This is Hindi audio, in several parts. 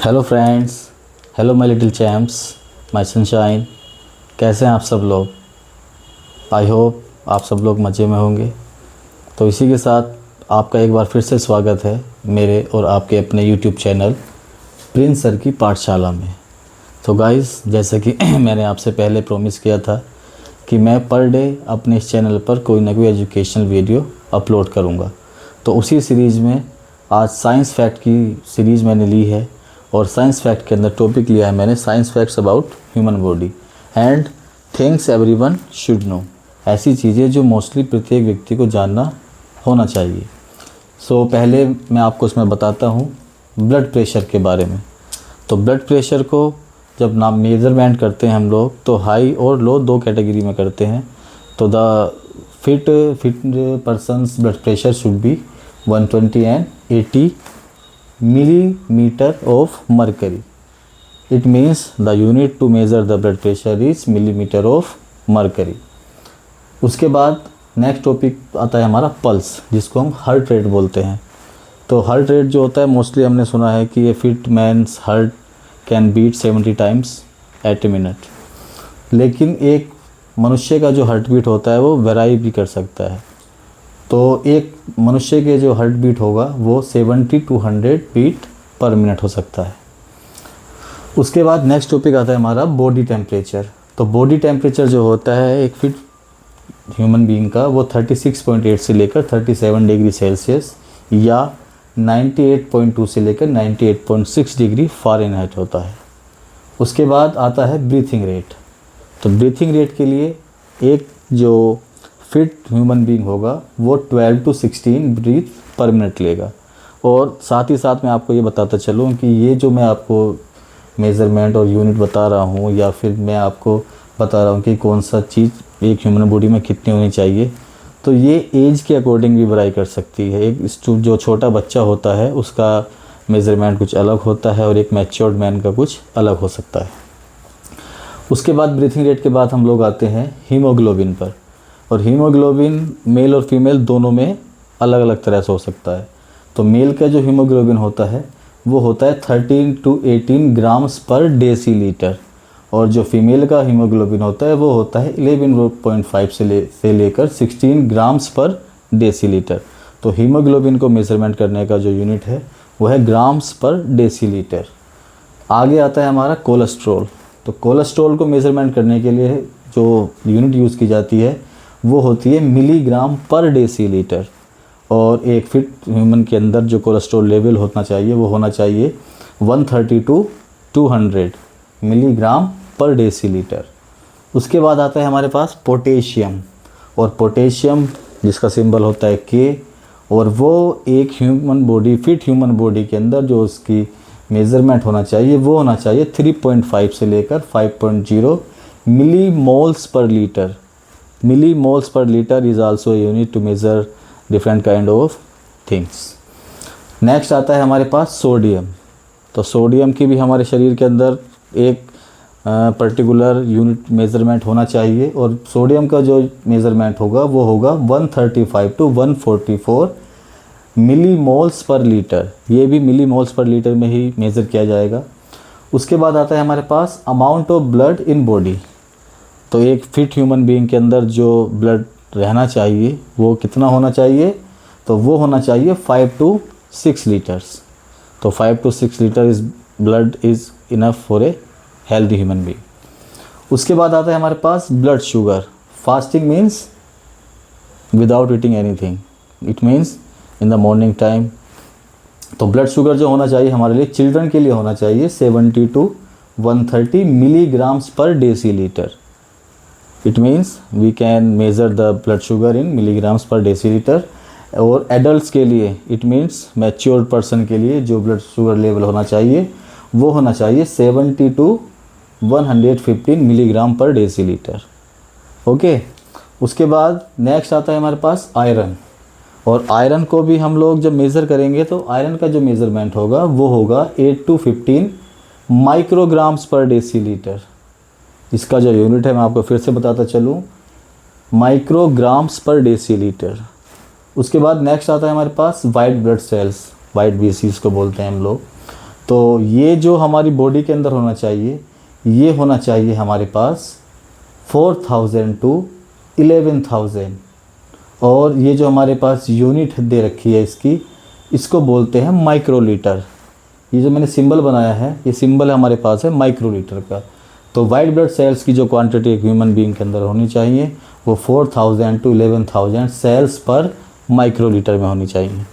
Hello friends, hello my little champs, my sunshine. कैसे हैं आप सब लोग? आई होप आप सब लोग मज़े में होंगे। तो इसी के साथ आपका एक बार फिर से स्वागत है मेरे और आपके अपने यूट्यूब चैनल प्रिंस सर की पाठशाला में। तो गाइस, जैसे कि मैंने आपसे पहले प्रॉमिस किया था कि मैं पर डे अपने इस चैनल पर कोई ना कोई एजुकेशनल वीडियो अपलोड करूँगा। तो उसी सीरीज़ में आज साइंस फैक्ट की सीरीज़ मैंने ली है और साइंस फैक्ट के अंदर टॉपिक लिया है मैंने science facts about human body and things everyone should know. ऐसी चीज़ें जो मोस्टली प्रत्येक व्यक्ति को जानना होना चाहिए। सो पहले मैं आपको उसमें बताता हूँ ब्लड प्रेशर के बारे में। तो ब्लड प्रेशर को जब ना मेज़रमेंट करते हैं हम लोग तो हाई और लो दो कैटेगरी में करते हैं। तो the fit persons blood pressure should be 120 and 80 millimeter of mercury. It means the unit to measure the blood pressure is millimeter of mercury. उसके बाद नेक्स्ट टॉपिक आता है हमारा पल्स, जिसको हम हार्ट रेट बोलते हैं। तो हार्ट रेट जो होता है मोस्टली हमने सुना है कि ये fit man's heart can beat 70 times at a minute. लेकिन एक मनुष्य का जो हार्ट बीट होता है वो वेराई भी कर सकता है। तो एक मनुष्य के जो हार्ट बीट होगा वो 70 to 100 बीट पर मिनट हो सकता है। उसके बाद नेक्स्ट टॉपिक आता है हमारा बॉडी टेम्परेचर। तो बॉडी टेम्परेचर जो होता है एक फिट ह्यूमन बीइंग का वो 36.8 से लेकर 37 डिग्री सेल्सियस या 98.2 से लेकर 98.6 डिग्री फ़ारेनहाइट होता है। उसके बाद आता है ब्रीथिंग रेट। तो ब्रीथिंग रेट के लिए एक जो फिट ह्यूमन बीइंग होगा वो 12 to 16 ब्रीथ पर मिनट लेगा। और साथ ही साथ मैं आपको ये बताता चलूँ कि ये जो मैं आपको मेज़रमेंट और यूनिट बता रहा हूँ या फिर मैं आपको बता रहा हूँ कि कौन सा चीज़ एक ह्यूमन बॉडी में कितनी होनी चाहिए, तो ये एज के अकॉर्डिंग भी वैरी कर सकती है। एक जो छोटा बच्चा होता है उसका मेज़रमेंट कुछ अलग होता है और एक मैच्योर्ड मैन का कुछ अलग हो सकता है। उसके बाद ब्रीथिंग रेट के बाद हम लोग आते हैं हीमोग्लोबिन पर। और हीमोग्लोबिन मेल और फीमेल दोनों में अलग अलग तरह से हो सकता है। तो मेल का जो हीमोग्लोबिन होता है वो होता है 13 to 18 ग्राम्स पर डेसीलीटर और जो फीमेल का हीमोग्लोबिन होता है वो होता है 11.5 से लेकर 16 ग्राम्स पर डेसीलीटर। तो हीमोग्लोबिन को मेज़रमेंट करने का जो यूनिट है वो है ग्राम्स पर डेसीलीटर। आगे आता है हमारा कोलेस्ट्रॉल। तो कोलेस्ट्रॉल को मेज़रमेंट करने के लिए जो यूनिट यूज़ की जाती है वो होती है मिलीग्राम पर डेसीलीटर। और एक फिट ह्यूमन के अंदर जो कोलेस्ट्रॉल लेवल होना चाहिए वो होना चाहिए 130 to 200 मिलीग्राम पर डेसीलीटर। उसके बाद आता है हमारे पास पोटेशियम। और पोटेशियम जिसका सिंबल होता है के, और वो एक human body fit human body के अंदर जो उसकी मेज़रमेंट होना चाहिए वो होना चाहिए 3.5 से लेकर 5.0 millimoles per litre. Millimoles per liter is also a unit to measure different kind of things. Next आता है हमारे पास सोडियम। तो सोडियम की भी हमारे शरीर के अंदर एक पर्टिकुलर यूनिट मेज़रमेंट होना चाहिए और सोडियम का जो मेज़रमेंट होगा वो होगा 135 to 144 मिलीमोल्स पर लीटर। ये भी मिलीमोल्स पर लीटर में ही मेज़र किया जाएगा। उसके बाद आता है हमारे पास amount of blood in body. तो एक फिट ह्यूमन बीइंग के अंदर जो ब्लड रहना चाहिए वो कितना होना चाहिए, तो वो होना चाहिए 5 to 6 लीटर्स। तो 5 to 6 litre is blood is enough for a healthy human being. उसके बाद आता है हमारे पास blood sugar. Fasting means without eating anything, it means in the morning time. तो ब्लड शुगर जो होना चाहिए हमारे लिए चिल्ड्रन के लिए होना चाहिए 70 to 130 मिलीग्राम्स पर decilitre. It means we can measure the blood sugar in milligrams per deciliter। और एडल्ट्स के लिए इट मीन्स मैच्योर्ड पर्सन के लिए जो ब्लड शुगर लेवल होना चाहिए वो होना चाहिए 70 to 115 मिलीग्राम पर डेसीलीटर। ओके। उसके बाद नेक्स्ट आता है हमारे पास आयरन। और आयरन को भी हम लोग जब मेज़र करेंगे तो आयरन का जो मेज़रमेंट होगा वो होगा 8 to 15 माइक्रोग्राम्स पर डेसीलीटर। इसका जो यूनिट है मैं आपको फिर से बताता चलूँ, माइक्रोग्राम्स पर डेसीलीटर। उसके बाद नेक्स्ट आता है हमारे पास वाइट ब्लड सेल्स, वाइट बीसीज को बोलते हैं हम लोग। तो ये जो हमारी बॉडी के अंदर होना चाहिए, ये होना चाहिए हमारे पास 4000 to 11000। और ये जो हमारे पास यूनिट दे रखी है इसको बोलते हैं माइक्रोलीटर। ये जो मैंने सिंबल बनाया है, ये सिंबल हमारे पास है माइक्रोलीटर का। तो वाइट ब्लड सेल्स की जो क्वांटिटी एक ह्यूमन बीइंग के अंदर होनी चाहिए वो 4000 to 11000 सेल्स पर माइक्रोलीटर में होनी चाहिए।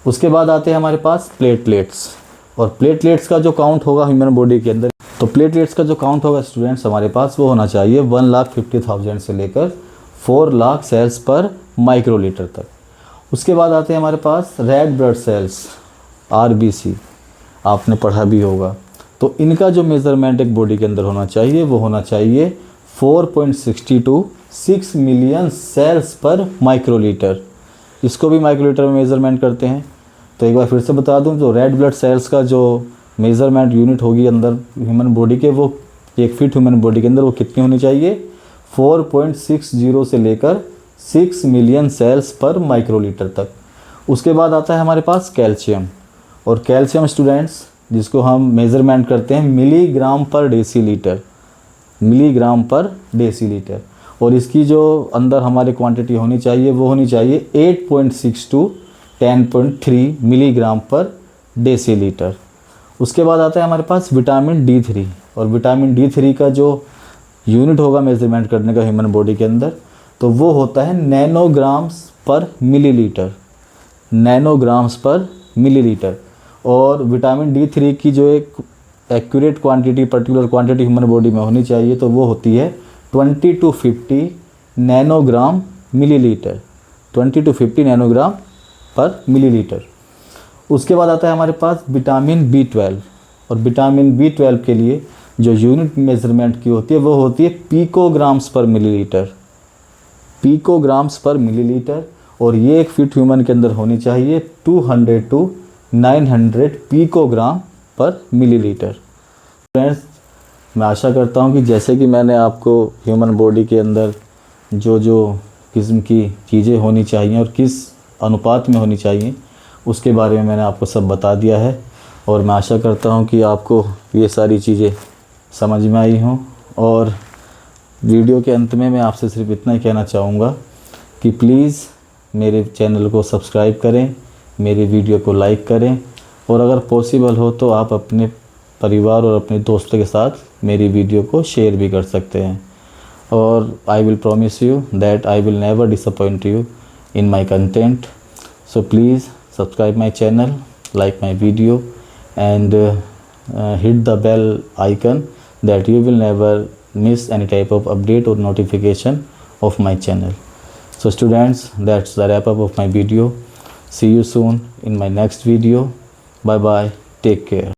उसके बाद आते हैं हमारे पास प्लेटलेट्स। और प्लेटलेट्स का जो काउंट होगा ह्यूमन बॉडी के अंदर, तो प्लेटलेट्स का जो काउंट होगा स्टूडेंट्स हमारे पास वो होना चाहिए 1,50,000 से लेकर 4 लाख सेल्स पर माइक्रोलीटर तक। उसके बाद आते हैं हमारे पास रेड ब्लड सेल्स, RBC, आपने पढ़ा भी होगा। तो इनका जो मेज़रमेंट एक बॉडी के अंदर होना चाहिए वो होना चाहिए 4.60 to 6 मिलियन सेल्स पर माइक्रोलीटर। इसको भी माइक्रोलीटर में मेज़रमेंट करते हैं। तो एक बार फिर से बता दूं, जो रेड ब्लड सेल्स का जो मेज़रमेंट यूनिट होगी अंदर ह्यूमन बॉडी के, वो एक फिट ह्यूमन बॉडी के अंदर वो कितनी होनी चाहिए, 4.60 से लेकर 6 मिलियन सेल्स पर माइक्रोलीटर तक। उसके बाद आता है हमारे पास कैल्शियम। और कैल्शियम स्टूडेंट्स जिसको हम मेज़रमेंट करते हैं मिलीग्राम पर डेसीलीटर, मिलीग्राम पर डेसीलीटर। और इसकी जो अंदर हमारी क्वांटिटी होनी चाहिए वो होनी चाहिए 8.6 to 10.3 मिलीग्राम पर डेसीलीटर। उसके बाद आता है हमारे पास विटामिन D3। और विटामिन D3 का जो यूनिट होगा मेज़रमेंट करने का ह्यूमन बॉडी के अंदर, तो वो होता है नैनोग्राम्स पर मिलीलीटर, नैनोग्राम्स पर मिलीलीटर। और विटामिन D3 की जो एक accurate quantity, particular quantity human body में होनी चाहिए तो वो होती है 20 to 50 nanogram millilitre, 20 to 50 nanogram पर मिलीलीटर। उसके बाद आता है हमारे पास विटामिन B12। और विटामिन B12 के लिए जो यूनिट मेज़रमेंट की होती है वो होती है पिकोग्राम्स पर मिलीलीटर, पिकोग्राम्स पर मिलीलीटर। और ये एक फिट ह्यूमन के अंदर होनी चाहिए 200 to 900 पिकोग्राम पर मिलीलीटर। फ्रेंड्स, मैं आशा करता हूँ कि जैसे कि मैंने आपको ह्यूमन बॉडी के अंदर जो जो किस्म की चीज़ें होनी चाहिए और किस अनुपात में होनी चाहिए उसके बारे में मैंने आपको सब बता दिया है। और मैं आशा करता हूँ कि आपको ये सारी चीज़ें समझ में आई हों। और वीडियो के अंत में मैं आपसे सिर्फ इतना ही कहना चाहूँगा कि प्लीज़ मेरे चैनल को सब्सक्राइब करें, मेरी वीडियो को लाइक करें, और अगर पॉसिबल हो तो आप अपने परिवार और अपने दोस्तों के साथ मेरी वीडियो को शेयर भी कर सकते हैं। और I will promise you that I will never disappoint you in my content. So please subscribe my channel, like my video, and hit the bell icon that you will never miss any type of update or notification of my channel. So students, that's the wrap up of my video. See you soon in my next video. Bye bye, take care.